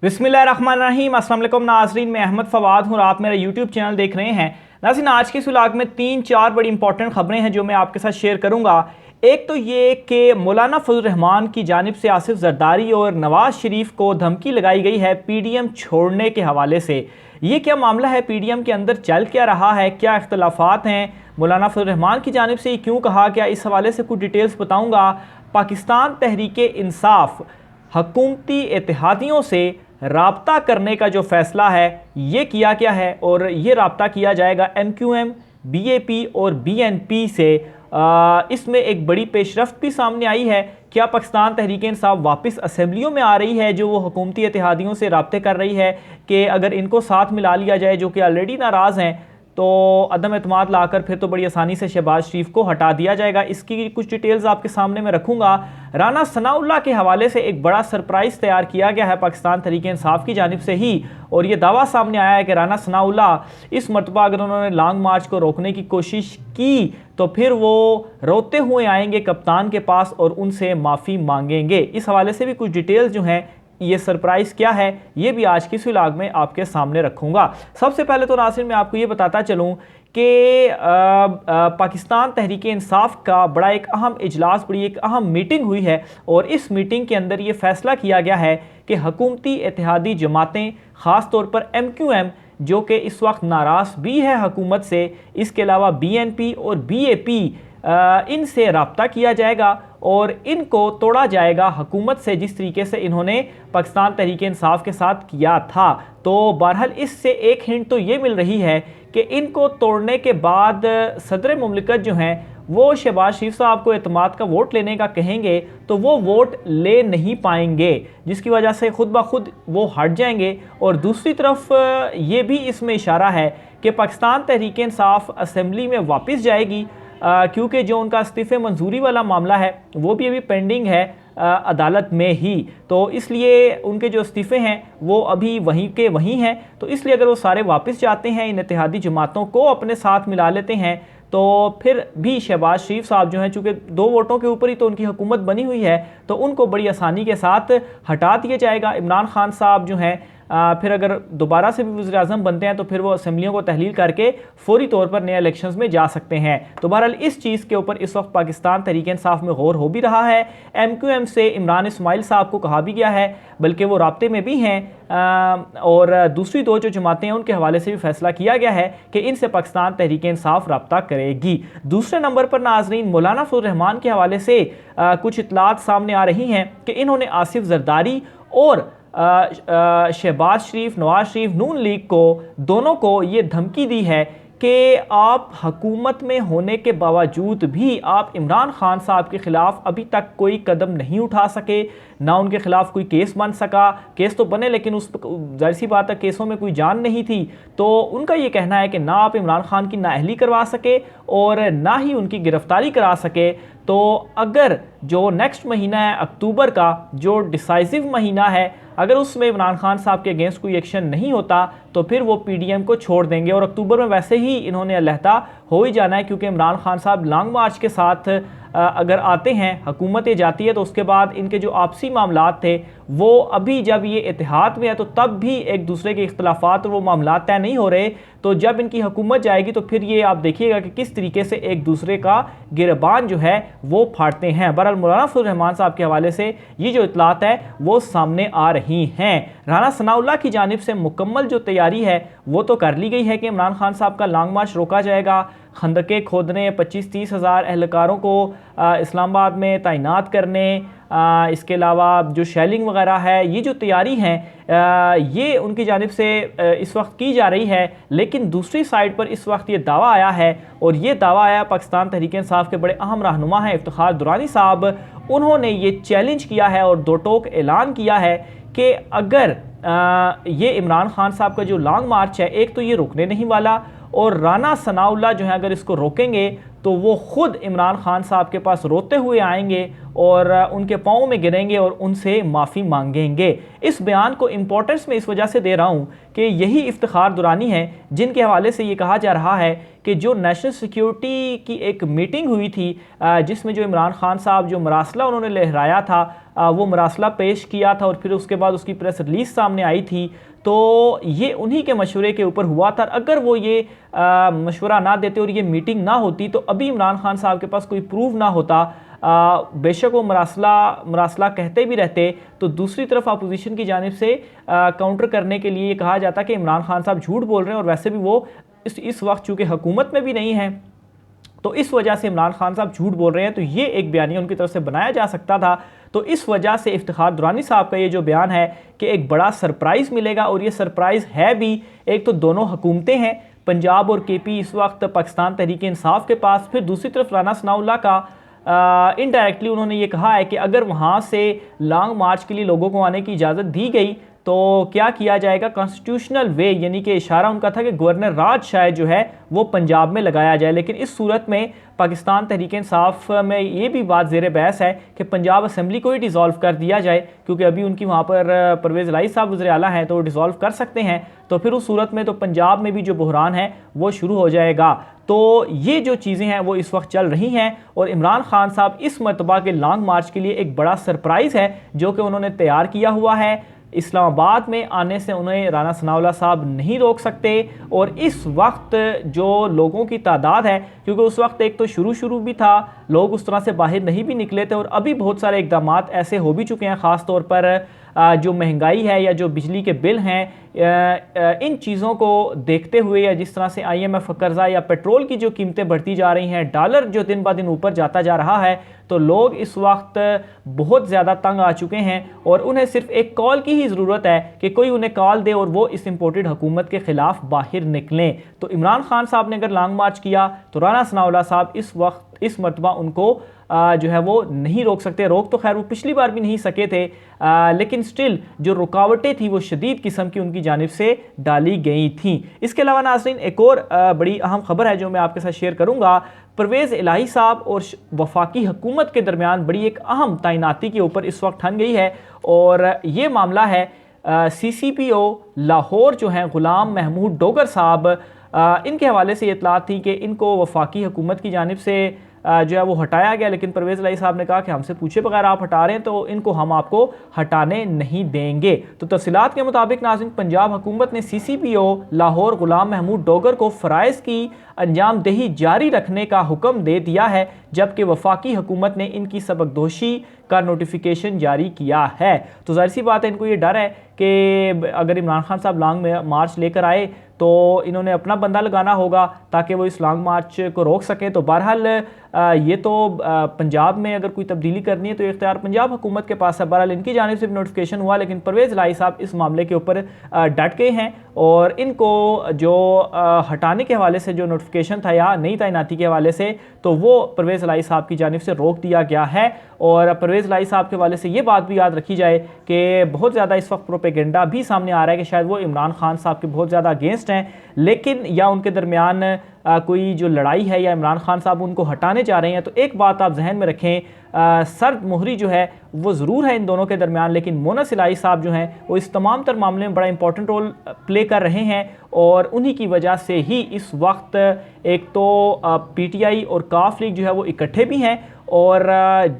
बिस्मिल्लाहिर्रहमानिर्रहीम। अस्सलाम वालेकुम नाज़रीन, मैं अहमद फवाद हूँ और आप मेरा यूट्यूब चैनल देख रहे हैं। नाज़रीन, आज के इस व्लॉग में 3-4 बड़ी इंपॉर्टेंट खबरें हैं जो मैं आपके साथ शेयर करूँगा। एक तो ये कि मौलाना फजल रहमान की जानिब से आसिफ जरदारी और नवाज शरीफ को धमकी लगाई गई है पीडीएम छोड़ने के हवाले से। ये क्या मामला है, पीडीएम के अंदर चल क्या रहा है, क्या इख्तलाफात हैं, मौलाना फजल रहमान की जानिब से क्यों कहा गया, इस हवाले से कुछ डिटेल्स बताऊँगा। पाकिस्तान तहरीक इंसाफ हुकूमती इत्तेहादियों से राब्ता करने का जो फ़ैसला है ये किया गया है और ये राब्ता किया जाएगा MQM, BAP और BNP से। इसमें एक बड़ी पेशरफ्त भी सामने आई है। क्या पाकिस्तान तहरीक इंसाफ वापस असम्बलियों में आ रही है जो वो हुकूमती इत्तेहादियों से राब्ते कर रही है कि अगर इनको साथ मिला लिया जाए जो कि ऑलरेडी नाराज़ हैं तो अदम एतमाद लाकर फिर तो बड़ी आसानी से शहबाज शरीफ को हटा दिया जाएगा। इसकी कुछ डिटेल्स आपके सामने मैं रखूँगा। राना सनाउल्लाह के हवाले से एक बड़ा सरप्राइज़ तैयार किया गया है पाकिस्तान तहरीक इंसाफ की जानिब से ही, और ये दावा सामने आया है कि राना सनाउल्लाह इस मरतबा अगर उन्होंने लॉन्ग मार्च को रोकने की कोशिश की तो फिर वो रोते हुए आएंगे कप्तान के पास और उनसे माफ़ी मांगेंगे। इस हवाले से भी कुछ डिटेल्स जो हैं, ये सरप्राइज़ क्या है, ये भी आज की इस व्लॉग में आपके सामने रखूँगा। सबसे पहले तो नाज़रीन मैं आपको ये बताता चलूँ कि पाकिस्तान तहरीक इंसाफ का बड़ा एक अहम इजलास, बड़ी एक अहम मीटिंग हुई है और इस मीटिंग के अंदर ये फ़ैसला किया गया है कि हुकूमती इत्तेहादी जमातें, ख़ास तौर पर MQM जो कि इस वक्त नाराज़ भी है हुकूमत से, इसके अलावा BNP और BAP इनसे रब्ता किया जाएगा और इनको तोड़ा जाएगा हुकूमत से, जिस तरीके से इन्होंने पाकिस्तान तहरीक इंसाफ के साथ किया था। तो बहरहाल इससे एक हिंट तो ये मिल रही है कि इनको तोड़ने के बाद सदर मुमलिकत जो हैं वो शहबाज शरीफ साहब को एतमाद का वोट लेने का कहेंगे तो वो वोट ले नहीं पाएंगे, जिसकी वजह से खुद ब खुद वो हट जाएंगे। और दूसरी तरफ ये भी इसमें इशारा है कि पाकिस्तान तहरीक इंसाफ असम्बली में वापस जाएगी, क्योंकि जो उनका इस्तीफ़े मंजूरी वाला मामला है वो भी अभी पेंडिंग है अदालत में ही, तो इसलिए उनके जो इस्तीफ़े हैं वो अभी वहीं के वहीं हैं। तो इसलिए अगर वो सारे वापस जाते हैं, इन इत्तेहादी जमातों को अपने साथ मिला लेते हैं, तो फिर भी शहबाज शरीफ साहब जो हैं, चूँकि 2 वोटों के ऊपर ही तो उनकी हुकूमत बनी हुई है, तो उनको बड़ी आसानी के साथ हटा दिया जाएगा। इमरान खान साहब जो हैं फिर अगर दोबारा से भी वज़ीर आज़म बनते हैं तो फिर वो असम्बलियों को तहलील करके फौरी तौर पर नए इलेक्शंस में जा सकते हैं। तो बहरहाल इस चीज़ के ऊपर इस वक्त पाकिस्तान तहरीक इंसाफ में गौर हो भी रहा है। MQM से इमरान इस्माइल साहब को कहा भी गया है, बल्कि वो राब्ते में भी हैं, और दूसरी 2 जो जमातें हैं उनके हवाले से भी फैसला किया गया है कि इनसे पाकिस्तान तहरीक इंसाफ रब्ता करेगी। दूसरे नंबर पर नाज़रीन मौलाना फजल रहमान के हवाले से कुछ इतलात सामने आ रही हैं कि इन्होंने आसिफ जरदारी और शहबाज शरीफ, नवाज शरीफ, नून लीग को, दोनों को ये धमकी दी है कि आप हुकूमत में होने के बावजूद भी आप इमरान खान साहब के ख़िलाफ़ अभी तक कोई कदम नहीं उठा सके, ना उनके ख़िलाफ़ कोई केस बन सका। केस तो बने लेकिन उस ज़ाहिर सी बात है केसों में कोई जान नहीं थी। तो उनका ये कहना है कि ना आप इमरान खान की नाअहली करवा सके और ना ही उनकी गिरफ़्तारी करा सके। तो अगर जो नेक्स्ट महीना है अक्टूबर का, जो डिसाइसिव महीना है, अगर उसमें इमरान खान साहब के अगेंस्ट कोई एक्शन नहीं होता तो फिर वो पीडीएम को छोड़ देंगे। और अक्टूबर में वैसे ही इन्होंने अलहदा हो ही जाना है, क्योंकि इमरान खान साहब लॉन्ग मार्च के साथ अगर आते हैं, हुकूमतें जाती है, तो उसके बाद इनके जो आपसी मामलात थे वो अभी जब ये इत्तेहाद में है तो तब भी एक दूसरे के इख्तलाफात और वो मामलात तय नहीं हो रहे। तो जब इनकी हुकूमत जाएगी तो फिर ये आप देखिएगा कि किस तरीके से एक दूसरे का गिरबान जो है वो फाड़ते हैं। बहरहाल मौलाना फजल रहमान साहब के हवाले से ये जो इतलात है वो सामने आ रही हैं। राना सनाउल्लाह की जानिब से मुकम्मल जो तैयारी है वो तो कर ली गई है कि इमरान खान साहब का लॉन्ग मार्च रोका जाएगा, खंदके खोदने, 25-30 हज़ार एहलकारों को इस्लामाबाद में तैनात करने, इसके अलावा जो शेलिंग वगैरह है, ये जो तैयारी है ये उनकी जानिब से इस वक्त की जा रही है। लेकिन दूसरी साइड पर इस वक्त ये दावा आया है, और ये दावा आया पाकिस्तान तहरीक इंसाफ के बड़े अहम रहनुमा हैं इफ्तिखार दुरानी साहब, उन्होंने ये चैलेंज किया है और दो टोक ऐलान किया है कि अगर ये इमरान खान साहब का जो लॉन्ग मार्च है, एक तो ये रुकने नहीं वाला, और राना सनाउल्लाह जो है अगर इसको रोकेंगे तो वो खुद इमरान खान साहब के पास रोते हुए आएंगे और उनके पाँव में गिरेंगे और उनसे माफ़ी मांगेंगे। इस बयान को इम्पोर्टेंस में इस वजह से दे रहा हूँ कि यही इफ्तिखार दुरानी है जिनके हवाले से ये कहा जा रहा है कि जो नेशनल सिक्योरिटी की एक मीटिंग हुई थी जिसमें जो इमरान खान साहब जो मरासला उन्होंने लहराया था वो मरासला पेश किया था और फिर उसके बाद उसकी प्रेस रिलीज सामने आई थी, तो ये उन्हीं के मशवरे के ऊपर हुआ था। अगर वो ये मशवरा ना देते और ये मीटिंग ना होती तो अभी इमरान खान साहब के पास कोई प्रूफ ना होता। बेशक वो मरासला कहते भी रहते, तो दूसरी तरफ अपोजिशन की जानिब से काउंटर करने के लिए ये कहा जाता कि इमरान खान साहब झूठ बोल रहे हैं और वैसे भी वो इस वक्त चूँकि हुकूमत में भी नहीं है तो इस वजह से इमरान खान साहब झूठ बोल रहे हैं, तो ये एक बयानिया उनकी तरफ से बनाया जा सकता था। तो इस वजह से इफ्तिखार दुरानी साहब का ये जो बयान है कि एक बड़ा सरप्राइज़ मिलेगा, और ये सरप्राइज़ है भी। एक तो दोनों हुकूमतें हैं, पंजाब और केपी इस वक्त पाकिस्तान तहरीक इंसाफ के पास, फिर दूसरी तरफ राना सनाउल्लाह का इनडायरेक्टली उन्होंने ये कहा है कि अगर वहाँ से लॉन्ग मार्च के लिए लोगों को आने की इजाज़त दी गई तो क्या किया जाएगा, कॉन्स्टिट्यूशनल वे, यानी कि इशारा उनका था कि गवर्नर राज शायद जो है वो पंजाब में लगाया जाए। लेकिन इस सूरत में पाकिस्तान तहरीक इंसाफ में ये भी बात ज़ेर बहस है कि पंजाब असम्बली को ही डिज़ोल्व कर दिया जाए, क्योंकि अभी उनकी वहाँ पर परवेज़ इलाही साहब वज़ीर आला हैं तो वो डिज़ोल्व कर सकते हैं। तो फिर उस सूरत में तो पंजाब में भी जो बहरान है वो शुरू हो जाएगा। तो ये जो चीज़ें हैं वो इस वक्त चल रही हैं, और इमरान खान साहब इस मरतबा के लॉन्ग मार्च के लिए एक बड़ा सरप्राइज़ है जो कि उन्होंने तैयार किया हुआ है। इस्लामाबाद में आने से उन्हें राना सनाउल्लाह साहब नहीं रोक सकते। और इस वक्त जो लोगों की तादाद है, क्योंकि उस वक्त एक तो शुरू भी था, लोग उस तरह से बाहर नहीं भी निकले थे, और अभी बहुत सारे इकदाम ऐसे हो भी चुके हैं, ख़ास तौर पर जो महंगाई है या जो बिजली के बिल हैं, इन चीज़ों को देखते हुए, या जिस तरह से IMF कर्जा या पेट्रोल की जो कीमतें बढ़ती जा रही हैं, डॉलर जो दिन ब दिन ऊपर जाता जा रहा है, तो लोग इस वक्त बहुत ज़्यादा तंग आ चुके हैं और उन्हें सिर्फ एक कॉल की ही ज़रूरत है कि कोई उन्हें कॉल दे और वो इस इम्पोर्टेड हुकूमत के ख़िलाफ़ बाहर निकलें। तो इमरान खान साहब ने अगर लॉन्ग मार्च किया तो राना सनाउल्लाह साहब इस वक्त इस मरतबा उनको जो है वो नहीं रोक सकते। रोक तो खैर वो पिछली बार भी नहीं सके थे, लेकिन स्टिल जो रुकावटें थी वो शदीद किस्म की उनकी जानिब से डाली गई थी। इसके अलावा नाज़रीन एक और बड़ी अहम खबर है जो मैं आपके साथ शेयर करूँगा। परवेज़ इलाही साहब और वफाकी हुकूमत के दरमियान बड़ी एक अहम तैनाती के ऊपर इस वक्त ठन गई है, और ये मामला है CCPO लाहौर जो हैं ग़ुलाम महमूद डोगर साहब, इनके हवाले से ये इतलात थी कि इनको वफाकी हुकूमत की जानिब से जो है वो हटाया गया, लेकिन परवेज़ इलाही साहब ने कहा कि हमसे पूछे बगैर आप हटा रहे हैं तो इनको हम आपको हटाने नहीं देंगे। तो तफसीलात के मुताबिक नाज़रीन पंजाब हुकूमत ने CCPO लाहौर ग़ुलाम महमूद डोगर को फ़राइज़ की अंजाम दही जारी रखने का हुक्म दे दिया है, जबकि वफाकी हुकूमत ने इनकी सबकदोशी का नोटिफिकेशन जारी किया है। तो ज़ाहिर सी बात है इनको ये डर है कि अगर इमरान खान साहब लॉन्ग मार्च लेकर आए तो इन्होंने अपना बंदा लगाना होगा ताकि वो इस लॉन्ग मार्च को रोक सकें। तो बहरहाल ये तो पंजाब में अगर कोई तब्दीली करनी है तो इख्तियार पंजाब हुकूमत के पास है। बहरहाल इनकी जानिब से भी नोटिफिकेशन हुआ, लेकिन परवेज़ इलाही साहब इस मामले के ऊपर डट गए हैं और इनको जो हटाने के हवाले से जो नोटिफिकेशन था या नई तैनाती के हवाले से, तो वो परवेज़ इलाही साहब की जानिब से रोक दिया गया है। और परवेज़ इलाही साहब के हवाले से ये बात भी याद रखी जाए कि बहुत ज़्यादा इस वक्त प्रोपेगेंडा भी सामने आ रहा है कि शायद वो इमरान खान साहब के बहुत ज़्यादा अगेंस्ट हैं, लेकिन या उनके दरमियान कोई जो लड़ाई है या इमरान खान साहब उनको हटाने जा रहे हैं। तो एक बात आप जहन में रखें, सर्द मोहरी जो है वो ज़रूर है इन दोनों के दरमियान, लेकिन मोनस इलाही साहब जो हैं वो इस तमाम तर मामले में बड़ा इंपॉर्टेंट रोल प्ले कर रहे हैं, और उन्हीं की वजह से ही इस वक्त एक तो PTI और काफ लीग जो है वो इकट्ठे भी हैं, और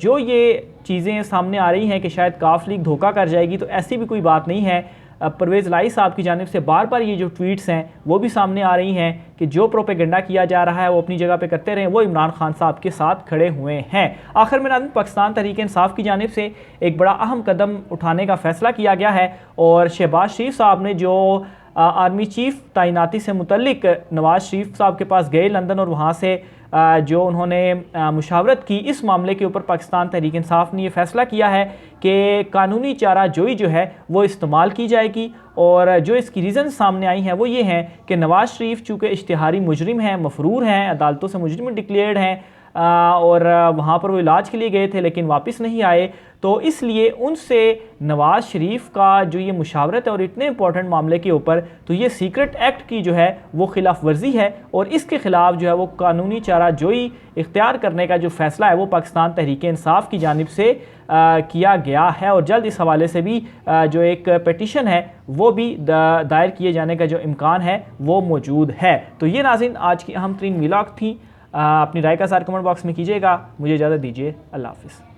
जो ये चीज़ें सामने आ रही हैं कि शायद काफ लीग धोखा कर जाएगी, तो ऐसी भी कोई बात नहीं है। परवेज़ इलाही साहब की जानिब से बार बार ये जो ट्वीट्स हैं वो भी सामने आ रही हैं कि जो प्रोपेगेंडा किया जा रहा है वो अपनी जगह पे करते रहें, वो इमरान खान साहब के साथ खड़े हुए हैं। आखिर में नाज़रीन पाकिस्तान तहरीक इंसाफ की जानिब से एक बड़ा अहम कदम उठाने का फ़ैसला किया गया है, और शहबाज शरीफ साहब ने जो आर्मी चीफ तैनाती से मुतल्लिक नवाज़ शरीफ साहब के पास गए लंदन, और वहाँ से जो उन्होंने मुशावरत की इस मामले के ऊपर पाकिस्तान तहरीक इंसाफ ने यह फ़ैसला किया है कि कानूनी चाराजोई जो है वो इस्तेमाल की जाएगी। और जो इसकी रीज़न सामने आई हैं वो ये हैं कि नवाज़ शरीफ चूँकि इश्तिहारी मुजरिम हैं, मफरूर हैं, अदालतों से मुजरिम डिक्लेयर्ड हैं, और वहाँ पर वो इलाज के लिए गए थे लेकिन वापस नहीं आए। तो इसलिए उनसे नवाज़ शरीफ का जो ये मुशावरत है और इतने इंपॉर्टेंट मामले के ऊपर, तो ये सीक्रेट एक्ट की जो है वो खिलाफ वर्जी है और इसके ख़िलाफ़ जो है वो कानूनी चाराजोई इख्तियार करने का जो फ़ैसला है वो पाकिस्तान तहरीक इंसाफ की जानिब से किया गया है। और जल्द इस हवाले से भी जो एक पिटीशन है वो भी दायर किए जाने का जो इम्कान है वो मौजूद है। तो ये नाज़रीन आज की अहम तरीन व्लॉग थी। अपनी राय का सार कमेंट बॉक्स में कीजिएगा। मुझे इजाज़त दीजिए। अल्लाह हाफ़िज़।